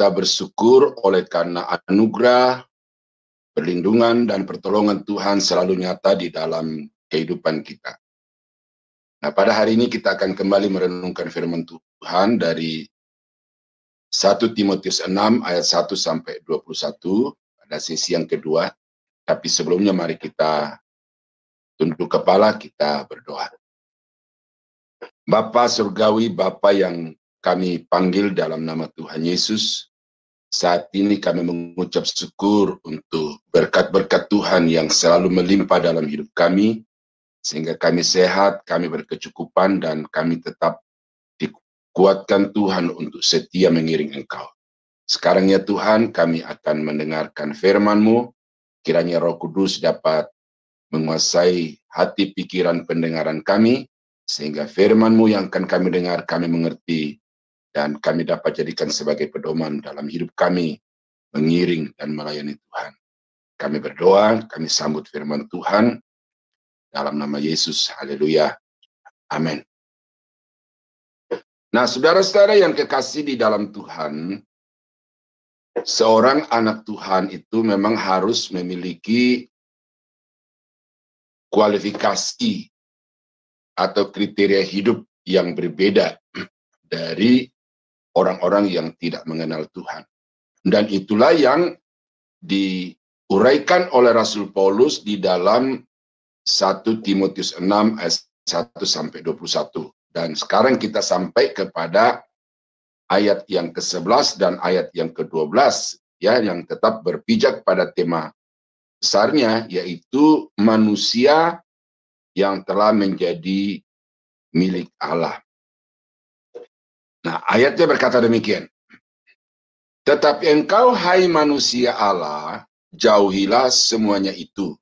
kita bersyukur oleh karena anugerah, perlindungan, dan pertolongan Tuhan selalu nyata di dalam kehidupan kita. Nah, pada hari ini kita akan kembali merenungkan firman Tuhan dari 1 Timotius 6 ayat 1 sampai 21 pada sesi yang kedua. Tapi sebelumnya mari kita tunduk kepala, kita berdoa. Bapa Surgawi, Bapa yang kami panggil dalam nama Tuhan Yesus, saat ini kami mengucap syukur untuk berkat-berkat Tuhan yang selalu melimpah dalam hidup kami, sehingga kami sehat, kami berkecukupan, dan kami tetap dikuatkan Tuhan untuk setia mengiring Engkau. Sekarang ya Tuhan, kami akan mendengarkan firman-Mu, kiranya Roh Kudus dapat menguasai hati pikiran pendengaran kami, sehingga firman-Mu yang akan kami dengar, kami mengerti, dan kami dapat jadikan sebagai pedoman dalam hidup kami, mengiring dan melayani Tuhan. Kami berdoa, kami sambut firman Tuhan, dalam nama Yesus, haleluya, amin. Nah, saudara-saudara yang kekasih di dalam Tuhan, seorang anak Tuhan itu memang harus memiliki kualifikasi atau kriteria hidup yang berbeda dari orang-orang yang tidak mengenal Tuhan. Dan itulah yang diuraikan oleh Rasul Paulus di dalam 1 Timotius 6 ayat 1 sampai 21. Dan sekarang kita sampai kepada ayat yang ke-11 dan ayat yang ke-12 ya, yang tetap berpijak pada tema besarnya, yaitu manusia yang telah menjadi milik Allah. Nah, ayatnya berkata demikian. Tetapi engkau, hai manusia Allah, jauhilah semuanya itu.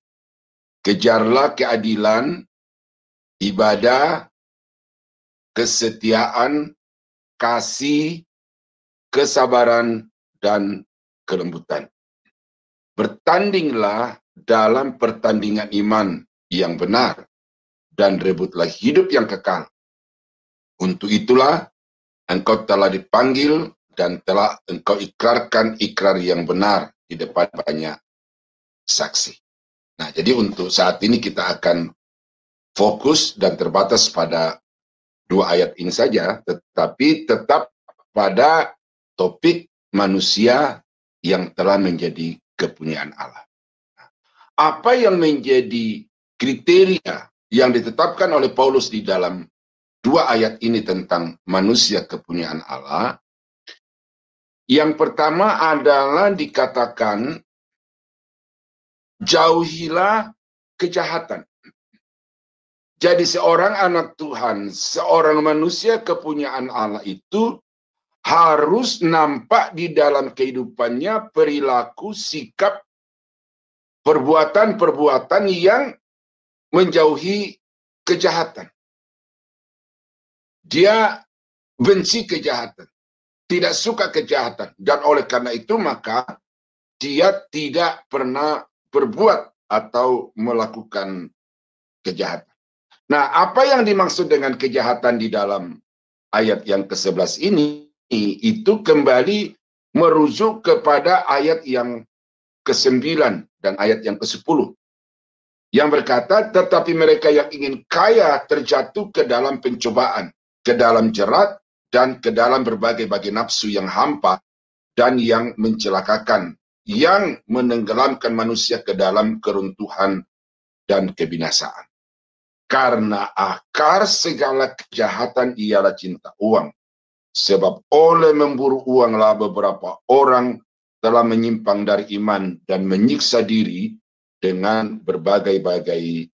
Kejarlah keadilan, ibadah, kesetiaan, kasih, kesabaran, dan kelembutan. Bertandinglah dalam pertandingan iman yang benar, dan rebutlah hidup yang kekal. Untuk itulah engkau telah dipanggil dan telah engkau ikrarkan ikrar yang benar di depan banyak saksi. Nah, jadi untuk saat ini kita akan fokus dan terbatas pada dua ayat ini saja, tetapi tetap pada topik manusia yang telah menjadi kepunyaan Allah. Apa yang menjadi kriteria yang ditetapkan oleh Paulus di dalam dua ayat ini tentang manusia kepunyaan Allah? Yang pertama adalah dikatakan jauhilah kejahatan. Jadi seorang anak Tuhan, seorang manusia kepunyaan Allah itu harus nampak di dalam kehidupannya perilaku, sikap, perbuatan-perbuatan yang menjauhi kejahatan. Dia benci kejahatan, tidak suka kejahatan, dan oleh karena itu maka dia tidak pernah berbuat atau melakukan kejahatan. Nah, apa yang dimaksud dengan kejahatan di dalam ayat yang ke-11 ini, itu kembali merujuk kepada ayat yang ke-9 dan ayat yang ke-10. Yang berkata, tetapi mereka yang ingin kaya terjatuh ke dalam pencobaan, ke dalam jerat, dan ke dalam berbagai-bagai nafsu yang hampa dan yang mencelakakan, yang menenggelamkan manusia ke dalam keruntuhan dan kebinasaan. Karena akar segala kejahatan ialah cinta uang. Sebab oleh memburu uanglah beberapa orang telah menyimpang dari iman dan menyiksa diri dengan berbagai-bagai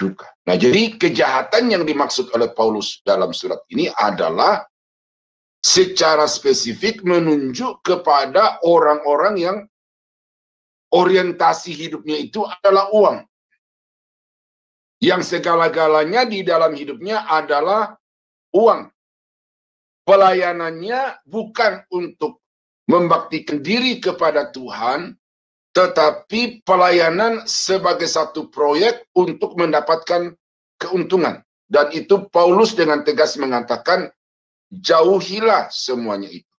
duka. Nah, jadi kejahatan yang dimaksud oleh Paulus dalam surat ini adalah secara spesifik menunjuk kepada orang-orang yang orientasi hidupnya itu adalah uang. Yang segala-galanya di dalam hidupnya adalah uang. Pelayanannya bukan untuk membaktikan diri kepada Tuhan, tetapi pelayanan sebagai satu proyek untuk mendapatkan keuntungan. Dan itu Paulus dengan tegas mengatakan, jauhilah semuanya itu.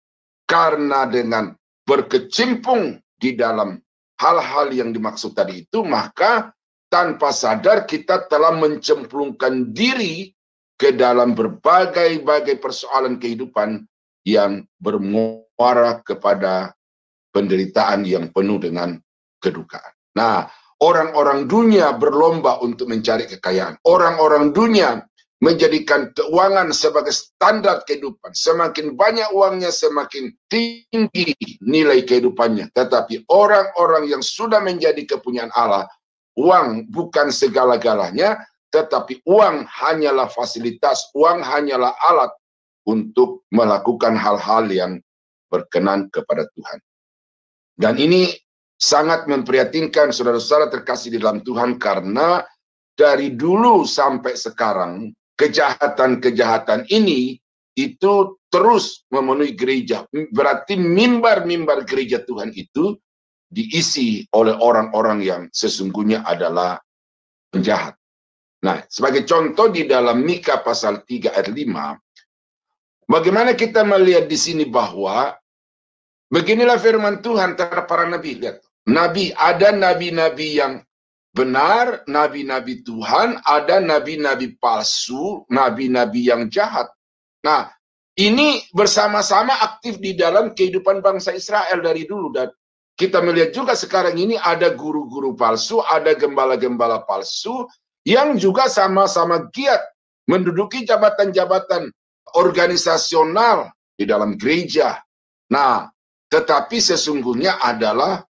Karena dengan berkecimpung di dalam hal-hal yang dimaksud tadi itu, maka tanpa sadar kita telah mencemplungkan diri ke dalam berbagai-bagai persoalan kehidupan yang bermuara kepada penderitaan yang penuh dengan kedukaan. Nah, orang-orang dunia berlomba untuk mencari kekayaan. Orang-orang dunia menjadikan keuangan sebagai standar kehidupan. Semakin banyak uangnya, semakin tinggi nilai kehidupannya. Tetapi orang-orang yang sudah menjadi kepunyaan Allah, uang bukan segala-galanya, tetapi uang hanyalah fasilitas, uang hanyalah alat untuk melakukan hal-hal yang berkenan kepada Tuhan. Dan ini sangat memprihatinkan saudara-saudara terkasih di dalam Tuhan, karena dari dulu sampai sekarang kejahatan-kejahatan ini itu terus memenuhi gereja. Berarti mimbar-mimbar gereja Tuhan itu diisi oleh orang-orang yang sesungguhnya adalah penjahat. Nah, sebagai contoh di dalam Mika pasal 3 ayat 5, bagaimana kita melihat di sini bahwa beginilah firman Tuhan terhadap para nabi. Lihat, nabi, ada nabi-nabi yang benar, nabi-nabi Tuhan, ada nabi-nabi palsu, nabi-nabi yang jahat. Nah, ini bersama-sama aktif di dalam kehidupan bangsa Israel dari dulu. Dan kita melihat juga sekarang ini ada guru-guru palsu, ada gembala-gembala palsu, yang juga sama-sama giat menduduki jabatan-jabatan organisasional di dalam gereja. Nah, tetapi sesungguhnya adalah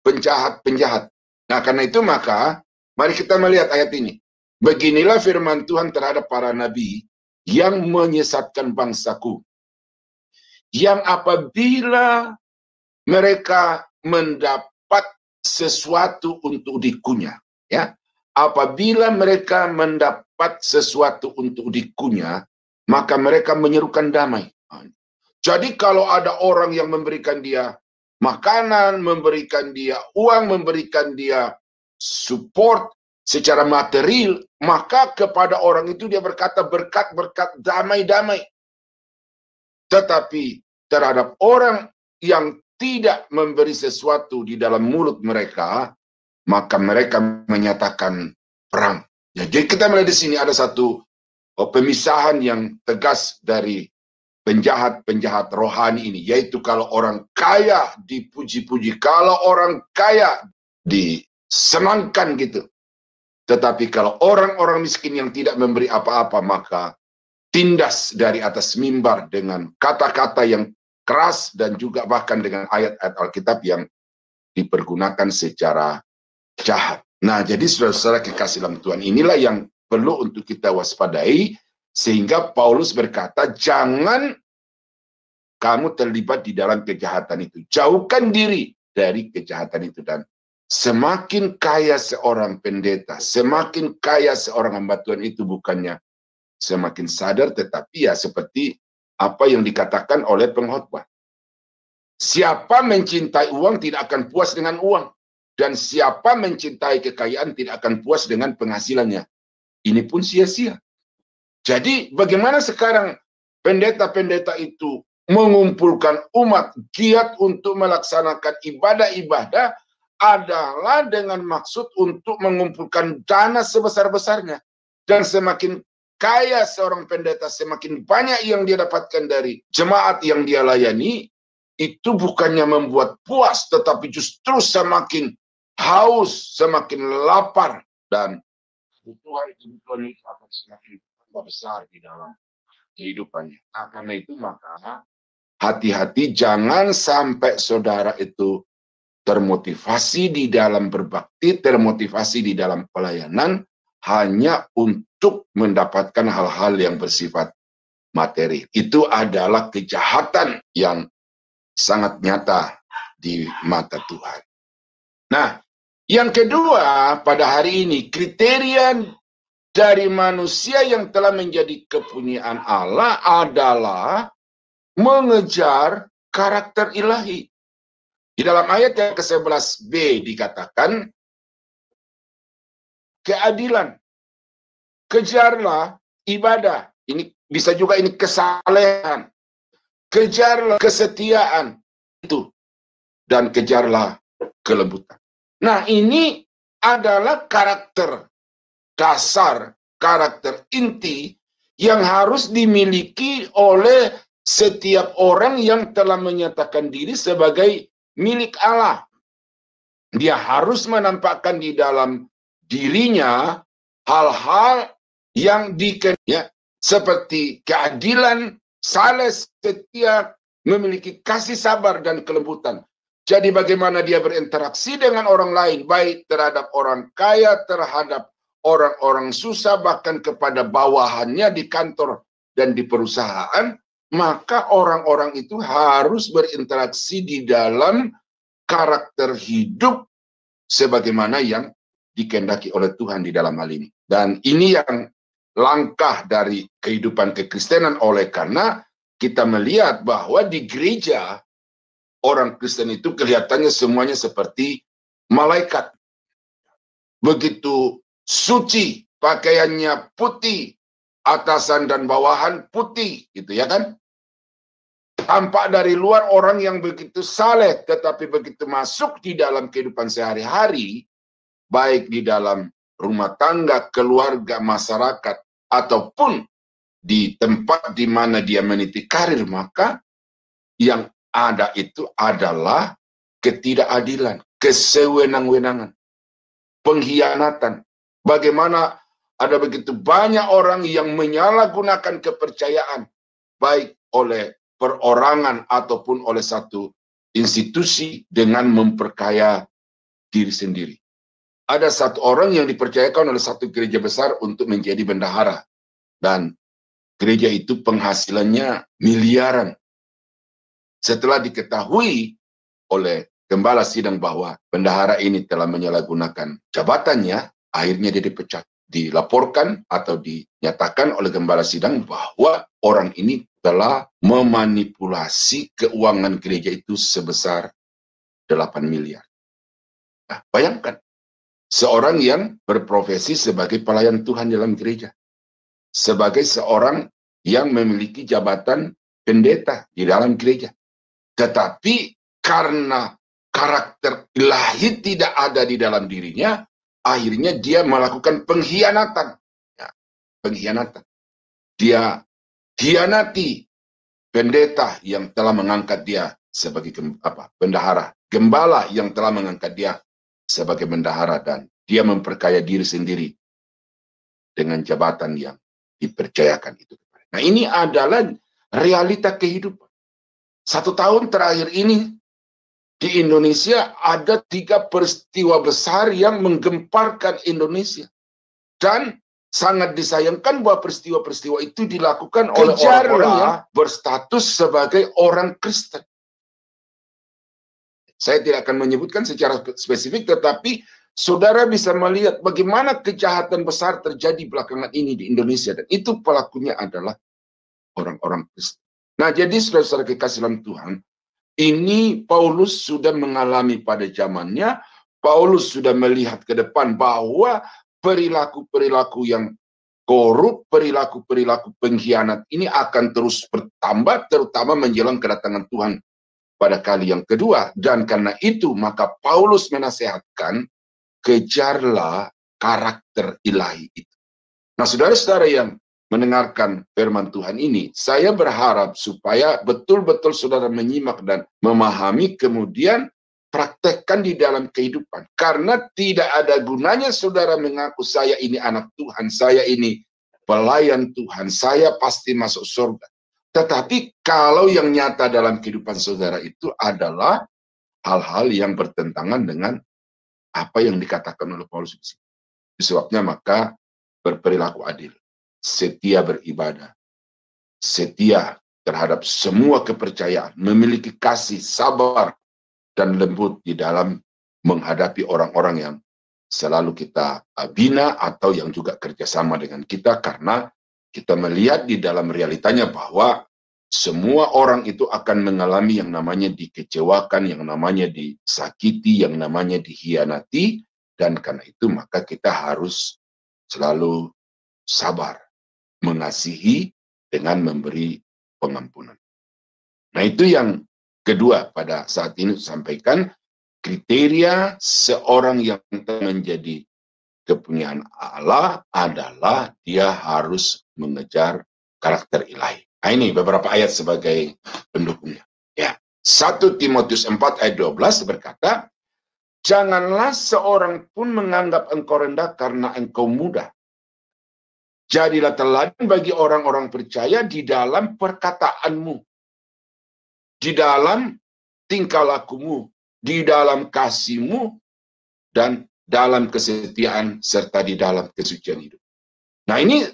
penjahat-penjahat. Nah, karena itu maka mari kita melihat ayat ini. Beginilah firman Tuhan terhadap para nabi yang menyesatkan bangsaku, yang apabila mereka mendapat sesuatu untuk dikunyah, ya, apabila mereka mendapat sesuatu untuk dikunyah, maka mereka menyerukan damai. Jadi kalau ada orang yang memberikan dia makanan, memberikan dia uang, memberikan dia support secara material, maka kepada orang itu dia berkata berkat-berkat, damai-damai. Tetapi terhadap orang yang tidak memberi sesuatu di dalam mulut mereka, maka mereka menyatakan perang. Ya, jadi kita melihat di sini ada satu pemisahan yang tegas dari penjahat-penjahat rohani ini, yaitu kalau orang kaya dipuji-puji, kalau orang kaya disenangkan gitu. Tetapi kalau orang-orang miskin yang tidak memberi apa-apa, maka tindas dari atas mimbar dengan kata-kata yang keras dan juga bahkan dengan ayat-ayat Alkitab yang dipergunakan secara jahat. Nah, jadi saudara-saudara kekasih dalam Tuhan, inilah yang perlu untuk kita waspadai. Sehingga Paulus berkata, jangan kamu terlibat di dalam kejahatan itu. Jauhkan diri dari kejahatan itu. Dan semakin kaya seorang pendeta, semakin kaya seorang hamba Tuhan itu bukannya semakin sadar, tetapi ya seperti apa yang dikatakan oleh pengkhotbah. Siapa mencintai uang tidak akan puas dengan uang. Dan siapa mencintai kekayaan tidak akan puas dengan penghasilannya. Ini pun sia-sia. Jadi bagaimana sekarang pendeta-pendeta itu mengumpulkan umat giat untuk melaksanakan ibadah-ibadah adalah dengan maksud untuk mengumpulkan dana sebesar-besarnya. Dan semakin kaya seorang pendeta, semakin banyak yang dia dapatkan dari jemaat yang dia layani, itu bukannya membuat puas, tetapi justru semakin haus, semakin lapar, dan kebutuhan itu akan semakin besar di dalam kehidupannya. Nah, karena itu maka hati-hati jangan sampai saudara itu termotivasi di dalam berbakti, termotivasi di dalam pelayanan hanya untuk mendapatkan hal-hal yang bersifat materi. Itu adalah kejahatan yang sangat nyata di mata Tuhan. Nah, yang kedua pada hari ini, kriteria dari manusia yang telah menjadi kepunyaan Allah adalah mengejar karakter ilahi. Di dalam ayat yang ke-11b dikatakan, keadilan, kejarlah ibadah. Ini bisa juga ini kesalehan. Kejarlah kesetiaan. Itu dan kejarlah kelembutan. Nah, ini adalah karakter dasar, karakter inti yang harus dimiliki oleh setiap orang yang telah menyatakan diri sebagai milik Allah. Dia harus menampakkan di dalam dirinya hal-hal yang dikenal, seperti keadilan, saleh, setia, memiliki kasih sabar dan kelembutan. Jadi bagaimana dia berinteraksi dengan orang lain, baik terhadap orang kaya, terhadap orang-orang susah, bahkan kepada bawahannya di kantor dan di perusahaan, maka orang-orang itu harus berinteraksi di dalam karakter hidup sebagaimana yang dikehendaki oleh Tuhan di dalam hal ini. Dan ini yang langkah dari kehidupan kekristenan, oleh karena kita melihat bahwa di gereja orang Kristen itu kelihatannya semuanya seperti malaikat. Begitu suci, pakaiannya putih, atasan dan bawahan putih, gitu ya kan? Tampak dari luar orang yang begitu saleh, tetapi begitu masuk di dalam kehidupan sehari-hari, baik di dalam rumah tangga, keluarga, masyarakat, ataupun di tempat di mana dia meniti karir, maka yang ada itu adalah ketidakadilan, kesewenang-wenangan, pengkhianatan. Bagaimana ada begitu banyak orang yang menyalahgunakan kepercayaan, baik oleh perorangan ataupun oleh satu institusi dengan memperkaya diri sendiri. Ada satu orang yang dipercayakan oleh satu gereja besar untuk menjadi bendahara. Dan gereja itu penghasilannya miliaran. Setelah diketahui oleh gembala sidang bahwa bendahara ini telah menyalahgunakan jabatannya, akhirnya dia dipecat. Dilaporkan atau dinyatakan oleh gembala sidang bahwa orang ini telah memanipulasi keuangan gereja itu sebesar 8 miliar. Nah, bayangkan, seorang yang berprofesi sebagai pelayan Tuhan dalam gereja, sebagai seorang yang memiliki jabatan pendeta di dalam gereja, tetapi karena karakter ilahi tidak ada di dalam dirinya, akhirnya dia melakukan pengkhianatan. Ya, pengkhianatan. Dia hianati pendeta yang telah mengangkat dia sebagai bendahara, gembala yang telah mengangkat dia sebagai bendahara, dan dia memperkaya diri sendiri dengan jabatan yang dipercayakan itu. Nah, ini adalah realita kehidupan. 1 tahun terakhir ini di Indonesia ada 3 peristiwa besar yang menggemparkan Indonesia. Dan sangat disayangkan bahwa peristiwa-peristiwa itu dilakukan oleh orang-orang yang berstatus sebagai orang Kristen. Saya tidak akan menyebutkan secara spesifik, tetapi saudara bisa melihat bagaimana kejahatan besar terjadi belakangan ini di Indonesia. Dan itu pelakunya adalah orang-orang Kristen. Nah, jadi saudara-saudara kekasih dalam Tuhan, ini Paulus sudah mengalami pada zamannya. Paulus sudah melihat ke depan bahwa perilaku-perilaku yang korup, perilaku-perilaku pengkhianat ini akan terus bertambah, terutama menjelang kedatangan Tuhan pada kali yang kedua. Dan karena itu maka Paulus menasehatkan, kejarlah karakter ilahi itu. Nah, saudara-saudara yang mendengarkan firman Tuhan ini, saya berharap supaya betul-betul saudara menyimak dan memahami, kemudian praktekkan di dalam kehidupan. Karena tidak ada gunanya saudara mengaku saya ini anak Tuhan, saya ini pelayan Tuhan, saya pasti masuk surga. Tetapi kalau yang nyata dalam kehidupan saudara itu adalah hal-hal yang bertentangan dengan apa yang dikatakan oleh Paulus. Sebabnya maka berperilaku adil, setia beribadah, setia terhadap semua kepercayaan, memiliki kasih, sabar, dan lembut di dalam menghadapi orang-orang yang selalu kita bina atau yang juga kerjasama dengan kita, karena kita melihat di dalam realitanya bahwa semua orang itu akan mengalami yang namanya dikecewakan, yang namanya disakiti, yang namanya dikhianati, dan karena itu maka kita harus selalu sabar, mengasihi dengan memberi pengampunan. Nah, itu yang kedua pada saat ini sampaikan kriteria seorang yang menjadi kepunyaan Allah adalah dia harus mengejar karakter ilahi. Nah, ini beberapa ayat sebagai pendukungnya. Ya, 1 Timotius 4 ayat 12 berkata, janganlah seorang pun menganggap engkau rendah karena engkau muda. Jadilah teladan bagi orang-orang percaya di dalam perkataanmu, di dalam tingkah lakumu, di dalam kasihmu, dan dalam kesetiaan serta di dalam kesucian hidup. Nah, ini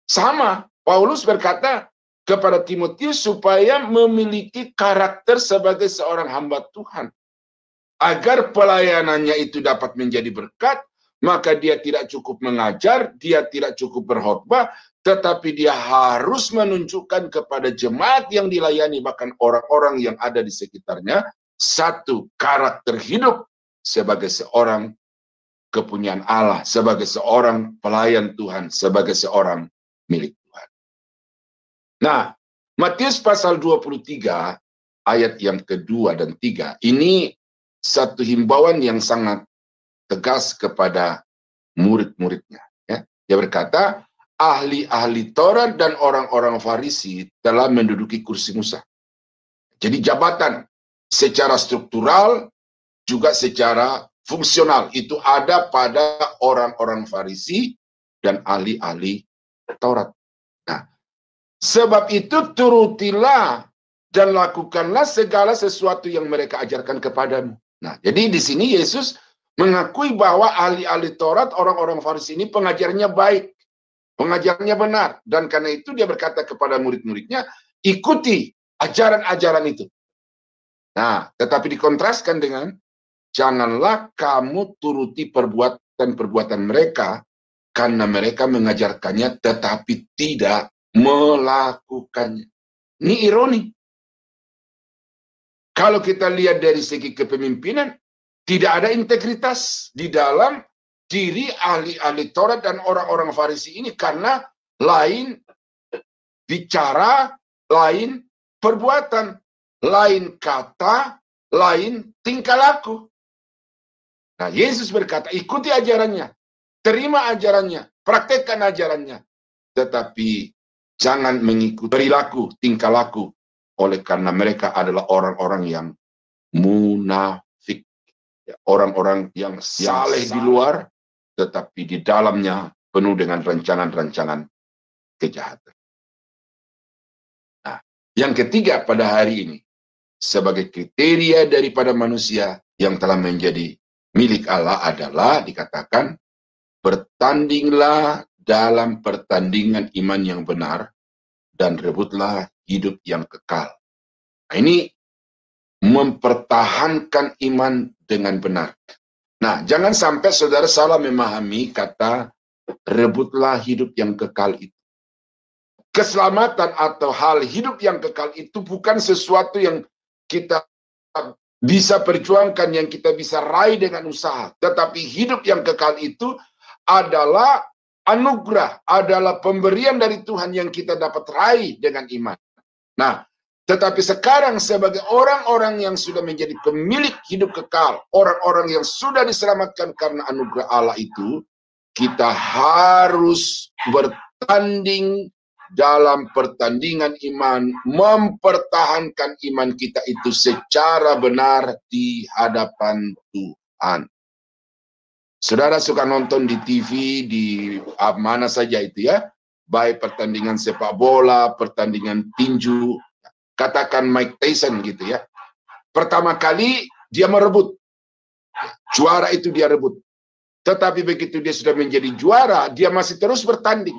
sama. Paulus berkata kepada Timotius supaya memiliki karakter sebagai seorang hamba Tuhan. Agar pelayanannya itu dapat menjadi berkat, maka dia tidak cukup mengajar, dia tidak cukup berkhotbah, tetapi dia harus menunjukkan kepada jemaat yang dilayani, bahkan orang-orang yang ada di sekitarnya, satu, karakter hidup sebagai seorang kepunyaan Allah, sebagai seorang pelayan Tuhan, sebagai seorang milik Tuhan. Nah, Matius pasal 23 ayat yang kedua dan 3 ini satu himbauan yang sangat tegas kepada murid-muridnya. Ya. Dia berkata, ahli-ahli Taurat dan orang-orang Farisi telah menduduki kursi Musa. Jadi jabatan secara struktural juga secara fungsional itu ada pada orang-orang Farisi dan ahli-ahli Taurat. Nah, sebab itu turutilah dan lakukanlah segala sesuatu yang mereka ajarkan kepadamu. Nah, jadi di sini Yesus mengakui bahwa ahli-ahli Taurat, orang-orang Farisi ini pengajarnya baik, pengajarnya benar, dan karena itu dia berkata kepada murid-muridnya, ikuti ajaran-ajaran itu. Nah, tetapi dikontraskan dengan janganlah kamu turuti perbuatan mereka karena mereka mengajarkannya tetapi tidak melakukannya. Ini ironi. Kalau kita lihat dari segi kepemimpinan, tidak ada integritas di dalam diri ahli-ahli Taurat dan orang-orang Farisi ini karena lain bicara, lain perbuatan, lain kata, lain tingkah laku. Nah, Yesus berkata, ikuti ajarannya, terima ajarannya, praktekkan ajarannya, tetapi jangan mengikuti perilaku, tingkah laku, oleh karena mereka adalah orang-orang yang munafik, orang-orang yang saleh di luar, tetapi di dalamnya penuh dengan rancangan-rancangan kejahatan. Nah, yang ketiga pada hari ini, sebagai kriteria daripada manusia yang telah menjadi milik Allah adalah dikatakan bertandinglah dalam pertandingan iman yang benar dan rebutlah hidup yang kekal. Nah, ini mempertahankan iman dengan benar. Nah, jangan sampai saudara salah memahami kata rebutlah hidup yang kekal itu. Keselamatan atau hal hidup yang kekal itu bukan sesuatu yang kita bisa perjuangkan, yang kita bisa raih dengan usaha. Tetapi hidup yang kekal itu adalah anugerah, adalah pemberian dari Tuhan yang kita dapat raih dengan iman. Nah, tetapi sekarang sebagai orang-orang yang sudah menjadi pemilik hidup kekal, orang-orang yang sudah diselamatkan karena anugerah Allah itu, kita harus bertanding dalam pertandingan iman, mempertahankan iman kita itu secara benar di hadapan Tuhan. Saudara suka nonton di TV, di mana saja itu ya, baik pertandingan sepak bola, pertandingan tinju, katakan Mike Tyson gitu ya. Pertama kali dia merebut, juara itu dia rebut. Tetapi begitu dia sudah menjadi juara, dia masih terus bertanding.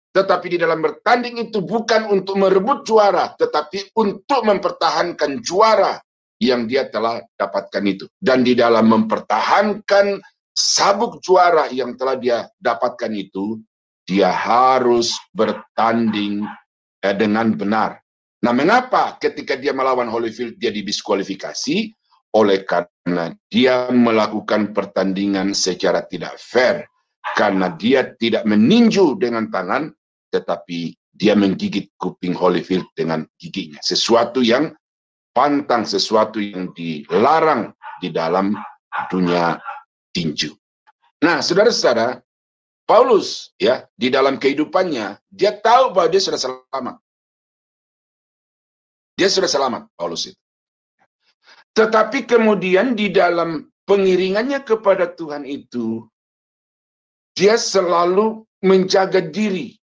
Tetapi di dalam bertanding itu bukan untuk merebut juara, tetapi untuk mempertahankan juara yang dia telah dapatkan itu. Dan di dalam mempertahankan sabuk juara yang telah dia dapatkan itu, dia harus bertanding dengan benar. Nah, mengapa ketika dia melawan Holyfield dia didiskualifikasi? Oleh karena dia melakukan pertandingan secara tidak fair. Karena dia tidak meninju dengan tangan, tetapi dia menggigit kuping Holyfield dengan giginya. Sesuatu yang pantang sesuatu yang dilarang di dalam dunia tinju. Nah, saudara-saudara, Paulus ya di dalam kehidupannya dia tahu bahwa dia sudah selamat. Dia sudah selamat, Paulus itu. Tetapi kemudian di dalam pengiringannya kepada Tuhan itu, dia selalu menjaga diri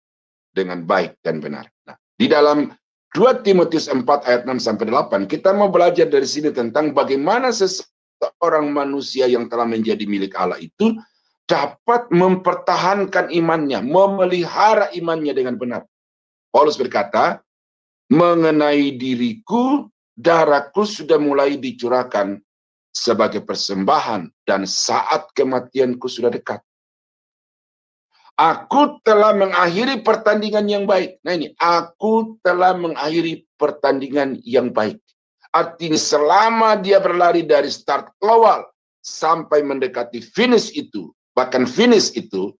dengan baik dan benar. Nah, di dalam 2 Timotius 4 ayat 6 sampai 8, kita mau belajar dari sini tentang bagaimana seseorang manusia yang telah menjadi milik Allah itu dapat mempertahankan imannya, memelihara imannya dengan benar. Paulus berkata, mengenai diriku, darahku sudah mulai dicurahkan sebagai persembahan dan saat kematianku sudah dekat. Aku telah mengakhiri pertandingan yang baik. Nah ini, aku telah mengakhiri pertandingan yang baik. Artinya selama dia berlari dari start awal sampai mendekati finish itu, bahkan finish itu,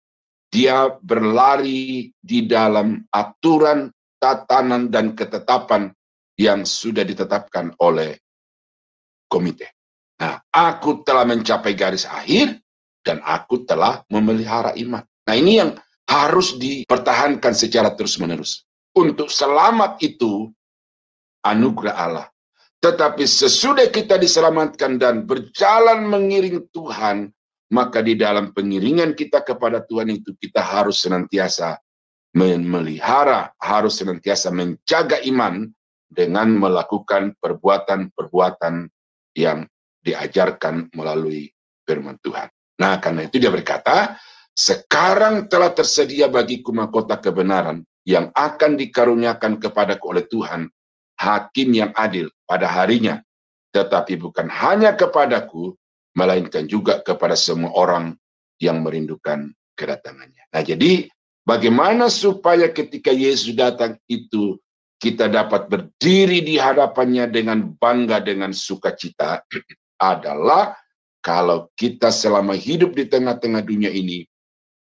dia berlari di dalam aturan, tatanan, dan ketetapan yang sudah ditetapkan oleh komite. Nah, aku telah mencapai garis akhir, dan aku telah memelihara iman. Nah, ini yang harus dipertahankan secara terus-menerus. Untuk selamat itu, anugerah Allah. Tetapi sesudah kita diselamatkan dan berjalan mengiring Tuhan, maka di dalam pengiringan kita kepada Tuhan itu, kita harus senantiasa memelihara, harus senantiasa menjaga iman dengan melakukan perbuatan-perbuatan yang diajarkan melalui firman Tuhan. Nah, karena itu dia berkata, sekarang telah tersedia bagiku mahkota kebenaran yang akan dikaruniakan kepadaku oleh Tuhan, hakim yang adil pada harinya, tetapi bukan hanya kepadaku, melainkan juga kepada semua orang yang merindukan kedatangannya. Nah, jadi bagaimana supaya ketika Yesus datang itu kita dapat berdiri di hadapannya dengan bangga, dengan sukacita, adalah kalau kita selama hidup di tengah-tengah dunia ini,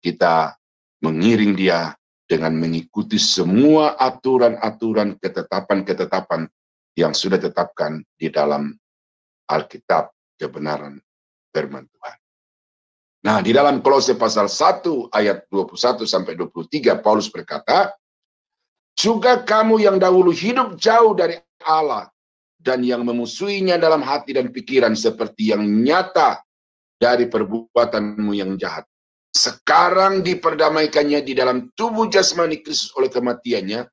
kita mengiring dia dengan mengikuti semua aturan-aturan, ketetapan-ketetapan yang sudah ditetapkan di dalam Alkitab, kebenaran firman Tuhan. Nah, di dalam Kolose pasal 1 ayat 21 sampai 23, Paulus berkata, juga kamu yang dahulu hidup jauh dari Allah dan yang memusuhinya dalam hati dan pikiran seperti yang nyata dari perbuatanmu yang jahat, sekarang diperdamaikannya di dalam tubuh jasmani Kristus oleh kematiannya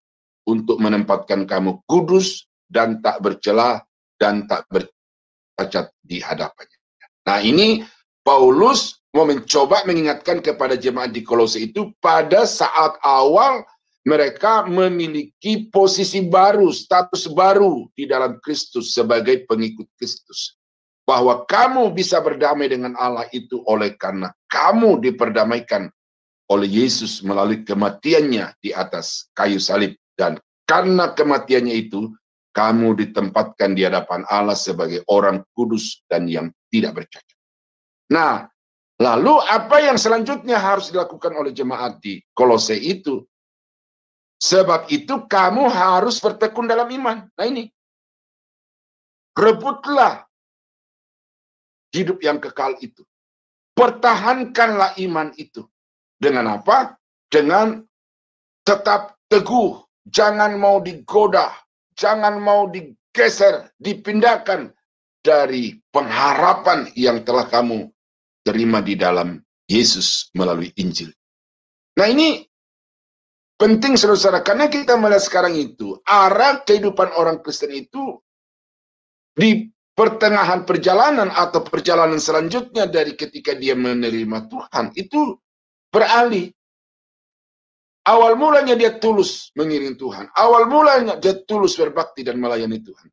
untuk menempatkan kamu kudus dan tak bercela dan tak bercacat di hadapannya. Nah, ini Paulus mau mencoba mengingatkan kepada jemaat di Kolose itu pada saat awal mereka memiliki posisi baru, status baru di dalam Kristus sebagai pengikut Kristus. Bahwa kamu bisa berdamai dengan Allah itu oleh karena kamu diperdamaikan oleh Yesus melalui kematiannya di atas kayu salib. Dan karena kematiannya itu, kamu ditempatkan di hadapan Allah sebagai orang kudus dan yang tidak bercacat. Nah, lalu apa yang selanjutnya harus dilakukan oleh jemaat di Kolose itu? Sebab itu kamu harus bertekun dalam iman. Nah ini, rebutlah hidup yang kekal itu. Pertahankanlah iman itu. Dengan apa? Dengan tetap teguh. Jangan mau digoda. Jangan mau digeser, dipindahkan dari pengharapan yang telah kamu terima di dalam Yesus melalui Injil. Nah ini penting saudara-saudara, karena kita melihat sekarang itu, arah kehidupan orang Kristen itu di pertengahan perjalanan atau perjalanan selanjutnya dari ketika dia menerima Tuhan, itu beralih. Awal mulanya dia tulus mengiring Tuhan. Awal mulanya dia tulus berbakti dan melayani Tuhan.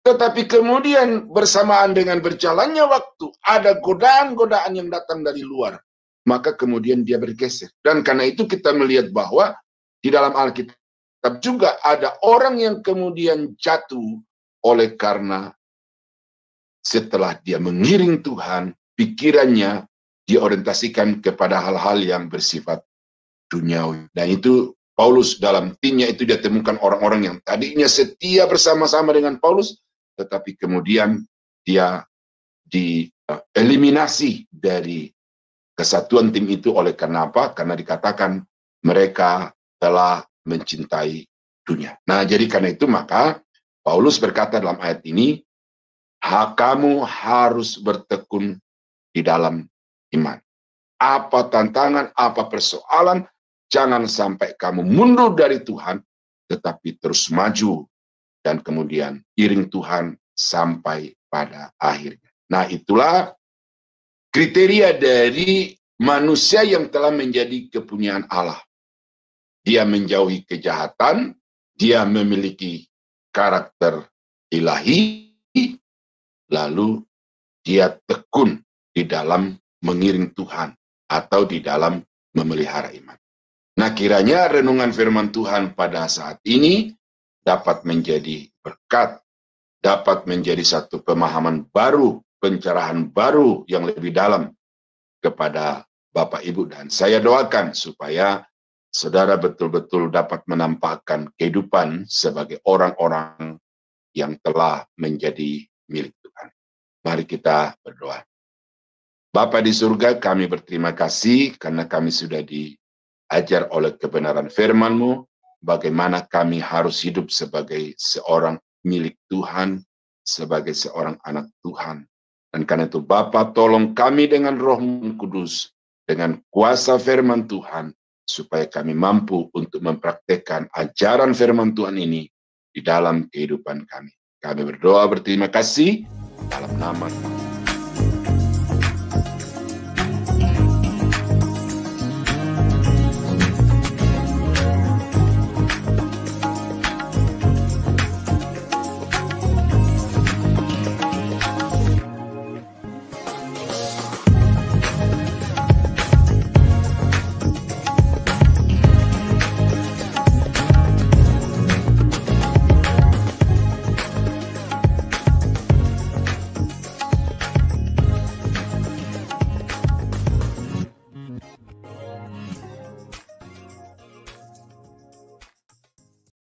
Tetapi kemudian bersamaan dengan berjalannya waktu, ada godaan-godaan yang datang dari luar. Maka kemudian dia bergeser. Dan karena itu kita melihat bahwa di dalam Alkitab juga ada orang yang kemudian jatuh oleh karena setelah dia mengiring Tuhan, pikirannya diorientasikan kepada hal-hal yang bersifat duniawi. Dan itu Paulus dalam timnya itu dia temukan orang-orang yang tadinya setia bersama-sama dengan Paulus, tetapi kemudian dia dieliminasi dari kesatuan tim itu. Oleh karena apa? Karena dikatakan mereka telah mencintai dunia. Nah, jadi karena itu maka Paulus berkata dalam ayat ini, kamu harus bertekun di dalam iman. Apa tantangan, apa persoalan, jangan sampai kamu mundur dari Tuhan, tetapi terus maju dan kemudian iring Tuhan sampai pada akhirnya. Nah, itulah kriteria dari manusia yang telah menjadi kepunyaan Allah. Dia menjauhi kejahatan, dia memiliki karakter ilahi, lalu dia tekun di dalam mengiring Tuhan atau di dalam memelihara iman. Nah, kiranya renungan firman Tuhan pada saat ini dapat menjadi berkat, dapat menjadi satu pemahaman baru, pencerahan baru yang lebih dalam kepada Bapak Ibu, dan saya doakan supaya saudara betul-betul dapat menampakkan kehidupan sebagai orang-orang yang telah menjadi milik Tuhan. Mari kita berdoa. Bapa di surga, kami berterima kasih karena kami sudah diajar oleh kebenaran firman-Mu, bagaimana kami harus hidup sebagai seorang milik Tuhan, sebagai seorang anak Tuhan. Dan karena itu Bapa, tolong kami dengan Roh-Mu Kudus, dengan kuasa firman Tuhan, supaya kami mampu untuk mempraktekkan ajaran firman Tuhan ini di dalam kehidupan kami. Kami berdoa berterima kasih dalam nama Tuhan.